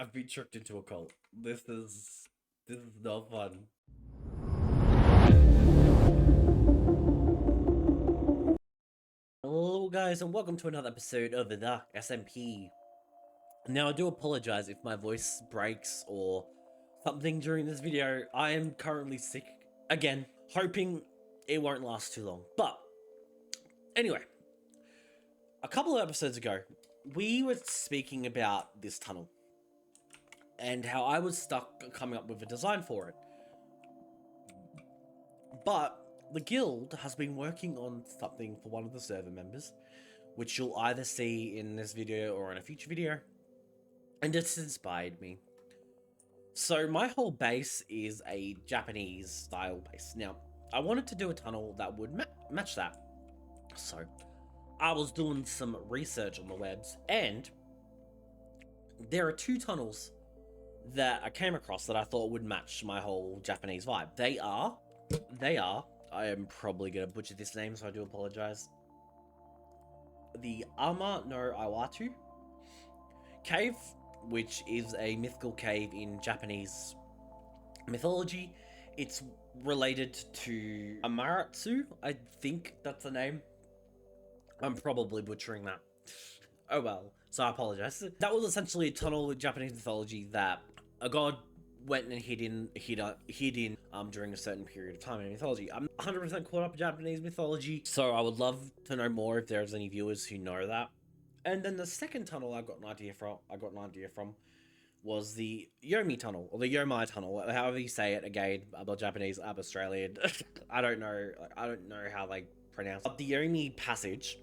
I've been tricked into a cult. This is not fun. Hello guys and welcome to another episode of the SMP. Now I do apologize if my voice breaks or something during this video. I am currently sick again, hoping it won't last too long. But anyway, a couple of episodes ago, we were speaking about this tunnel and how I was stuck coming up with a design for it. But the guild has been working on something for one of the server members, which you'll either see in this video or in a future video, and it's inspired me. So my whole base is a Japanese style base. Now, I wanted to do a tunnel that would match that. So I was doing some research on the webs, and there are two tunnels that I came across that I thought would match my whole Japanese vibe. They are, I am probably going to butcher this name, so I do apologize. The Ama no Iwatu cave, which is a mythical cave in Japanese mythology. It's related to Amaterasu, I think that's the name. I'm probably butchering that. Oh well, so I apologize. That was essentially a tunnel with Japanese mythology that a god went and hid in during a certain period of time in mythology. I'm 100% caught up in Japanese mythology, so I would love to know more if there's any viewers who know that. And then the second tunnel I got an idea from was the Yomi tunnel, or the Yomai tunnel, however you say it. Again, I'm not Japanese, I'm Australian. I don't know how they pronounce it. The Yomi passage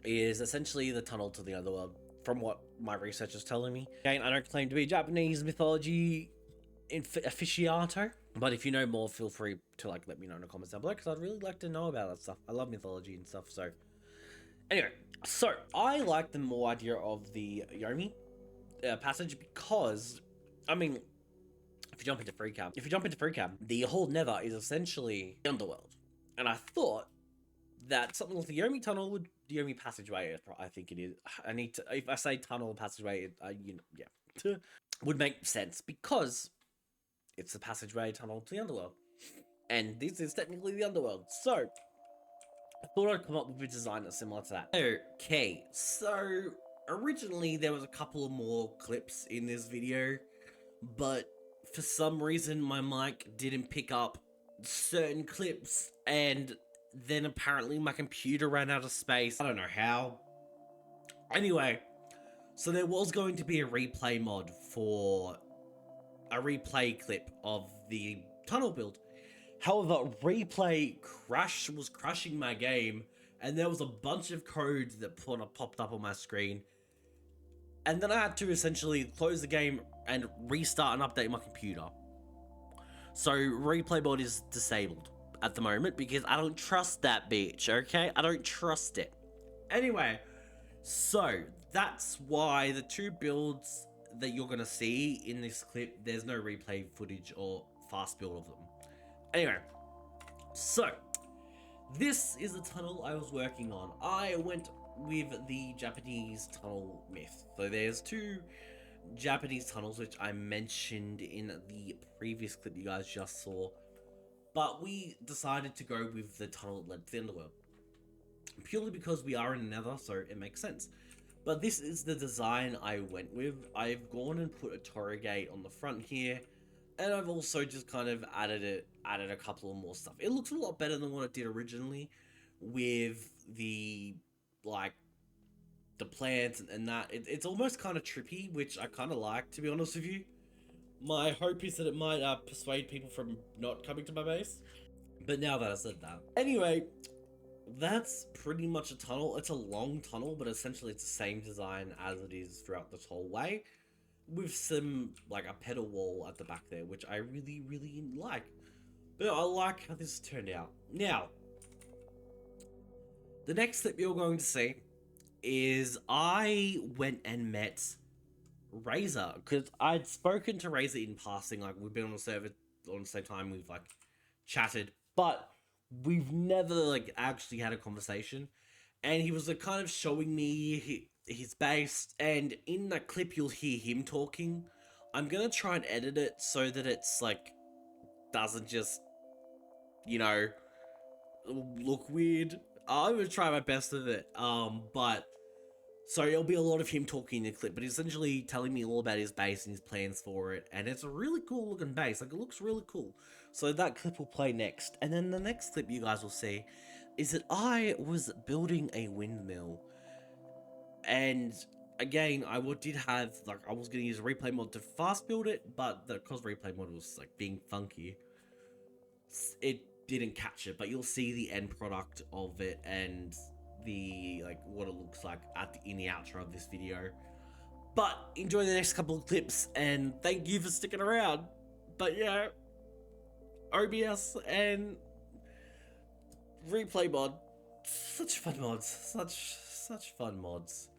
is essentially the tunnel to the underworld, from what my research is telling me. Again, I don't claim to be Japanese mythology aficionado, but if you know more, feel free to let me know in the comments down below, because I'd really like to know about that stuff. I love mythology and stuff. So anyway, so I like the more idea of the Yomi passage, because I mean, if you jump into free cam, the whole Nether is essentially the underworld, and I thought that something like the Yomi tunnel would, the Yomi passageway, I think it is. I need to, if I say tunnel passageway, yeah, would make sense, because it's the passageway tunnel to the underworld, and this is technically the underworld. So I thought I'd come up with a design that's similar to that. Okay, so originally there was a couple of more clips in this video, but for some reason my mic didn't pick up certain clips, and then apparently my computer ran out of space. I don't know how. Anyway, so there was going to be a replay mod for a replay clip of the tunnel build. However, replay was crashing my game, and there was a bunch of codes that popped up on my screen, and then I had to essentially close the game and restart and update my computer. So replay mod is disabled at the moment, because I don't trust that bitch, okay? I don't trust it. Anyway, so that's why the two builds that you're gonna see in this clip, there's no replay footage or fast build of them. Anyway, so this is the tunnel I was working on. I went with the Japanese tunnel myth. So there's two Japanese tunnels, which I mentioned in the previous clip you guys just saw, but we decided to go with the tunnel that led to the underworld, purely because we are in Nether, so it makes sense. But this is the design I went with. I've gone and put a Torii gate on the front here, and I've also just kind of added a couple of more stuff. It looks a lot better than what it did originally, with the the plants and that. It's almost kind of trippy, which I kind of like, to be honest with you. My hope is that it might persuade people from not coming to my base. But now that I said that, anyway, that's pretty much a tunnel. It's a long tunnel, but essentially it's the same design as it is throughout this whole way, with some a pedal wall at the back there, which I really like. But I like how this turned out. Now, the next clip you're going to see is I went and met Razor, because I'd spoken to Razor in passing. We've been on the server on the same time, we've chatted, but we've never actually had a conversation. And he was kind of showing me his base, and in that clip you'll hear him talking. I'm gonna try and edit it so that it's like doesn't just, you know, look weird. I'm gonna try my best with it. But so it'll be a lot of him talking in the clip, but he's essentially telling me all about his base and his plans for it, and it's a really cool looking base. Like, it looks really cool. So that clip will play next, and then the next clip you guys will see is that I was building a windmill, and again, I did have, like, I was gonna use a replay mod to fast build it, but because replay mod was like being funky, it didn't catch it. But you'll see the end product of it and the, like, what it looks like in the outro of this video. But enjoy the next couple of clips, and thank you for sticking around. But yeah, OBS and replay mod, such fun mods, such fun mods.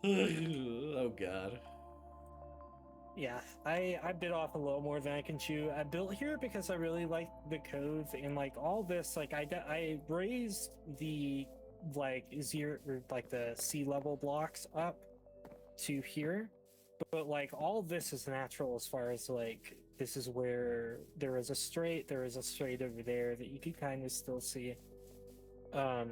Oh god. Yeah, I bit off a little more than I can chew. I built here because I really like the code and like all this. Like I raised the like zero or like the sea level blocks up to here, but like all this is natural as far as like this is where there is a strait over there that you could kind of still see. Um,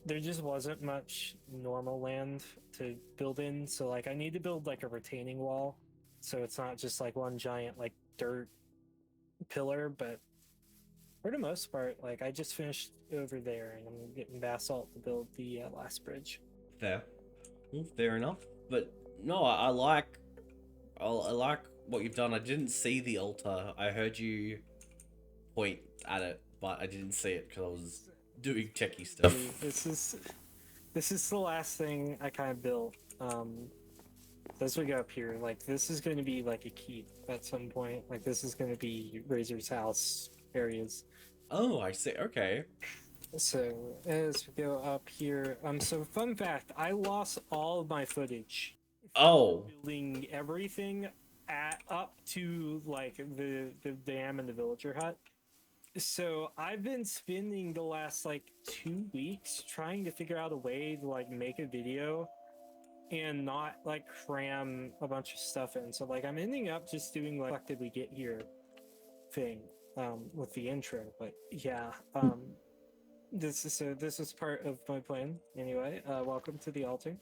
there just wasn't much normal land to build in, so like I need to build like a retaining wall, so it's not just like one giant like dirt pillar. But for the most part, like I just finished over there, and I'm getting basalt to build the last bridge. Fair. Well, fair enough. But no, I like what you've done. I didn't see the altar. I heard you point at it, but I didn't see it because I was doing techie stuff. This is the last thing I kind of built. As we go up here, like this is going to be like a keep at some point. Like this is going to be Razor's house areas. Oh, I see. Okay. So as we go up here, so fun fact, I lost all of my footage. Oh. Building everything up to like the dam and the villager hut. So I've been spending the last like 2 weeks trying to figure out a way to like make a video and not like cram a bunch of stuff in. So like I'm ending up just doing like did we get here thing with the intro. But yeah, this is part of my plan anyway. Welcome to the altar.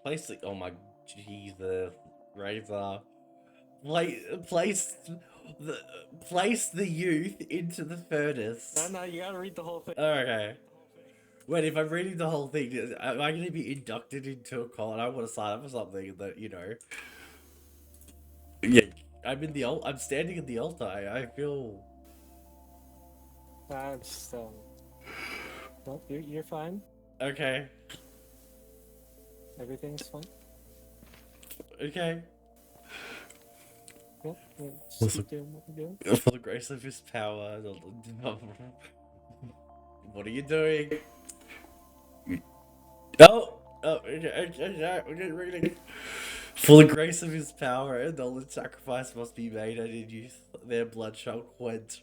Place the, oh my Jesus, Razor. Place the youth into the furnace. No, you gotta read the whole thing. Okay. Wait, if I'm reading the whole thing, am I going to be inducted into a call? And I want to sign up for something that, you know. Yeah, I'm standing at the altar. I feel. Just well, you're fine. Okay. Everything's fine. Okay. Yep. Just keep doing what you're doing. For the grace of his power. What are you doing? Oh, okay, reading. For the grace of his power, and all the sacrifice must be made, and in youth their blood shall quench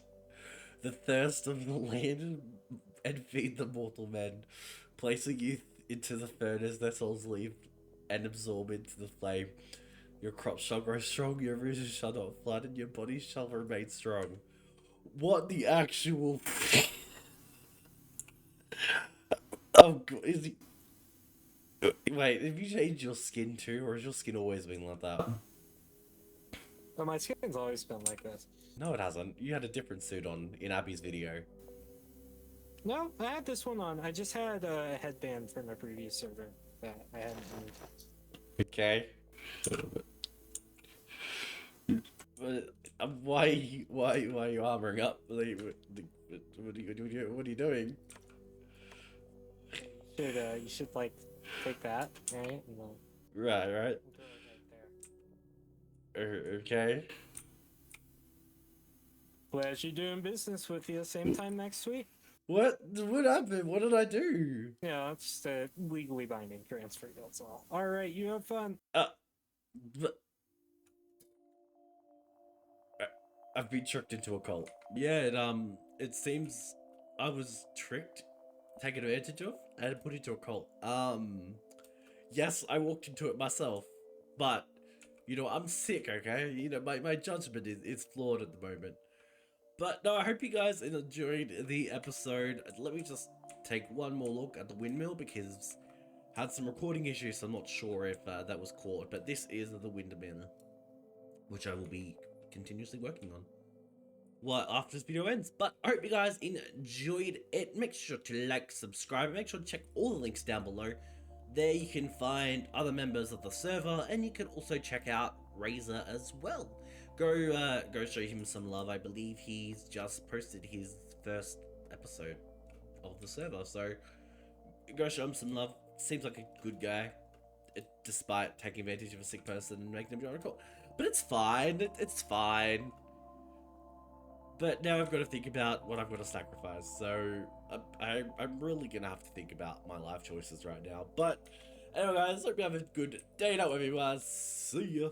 the thirst of the land and feed the mortal men. Placing youth into the furnace, their souls leave and absorb into the flame. Your crops shall grow strong, your roots shall not flood, and your bodies shall remain strong. What the actual? Oh god, is he? Wait, have you changed your skin too, or has your skin always been like that? Oh, my skin's always been like this. No, it hasn't. You had a different suit on in Abby's video. No, I had this one on. I just had a headband from a previous server that I hadn't moved. Okay. But why are you armoring up? What are you doing? You should like take that, right? And then Right. we'll do it right there. Okay. Pleasure doing business with you. Same time next week. What happened? What did I do? Yeah, it's just a legally binding transfer. That's all. All right, you have fun. But I've been tricked into a cult. Yeah, it seems I was tricked, taken advantage of, and put into a cult. Yes, I walked into it myself, but you know, I'm sick, okay? You know, my judgment is flawed at the moment. But no, I hope you guys enjoyed the episode. Let me just take one more look at the windmill because had some recording issues, so I'm not sure if that was caught. But this is the windmill, which I will be continuously working on. Well, after this video ends. But I hope you guys enjoyed it. Make sure to like, subscribe, make sure to check all the links down below. There you can find other members of the server, and you can also check out Razor as well. Go show him some love. I believe he's just posted his first episode of the server, so go show him some love. Seems like a good guy, despite taking advantage of a sick person and making him join a cult. But it's fine. It's fine. But now I've got to think about what I've got to sacrifice. So I'm really gonna have to think about my life choices right now. But anyway, guys, hope you have a good day. Not with me, guys. See ya.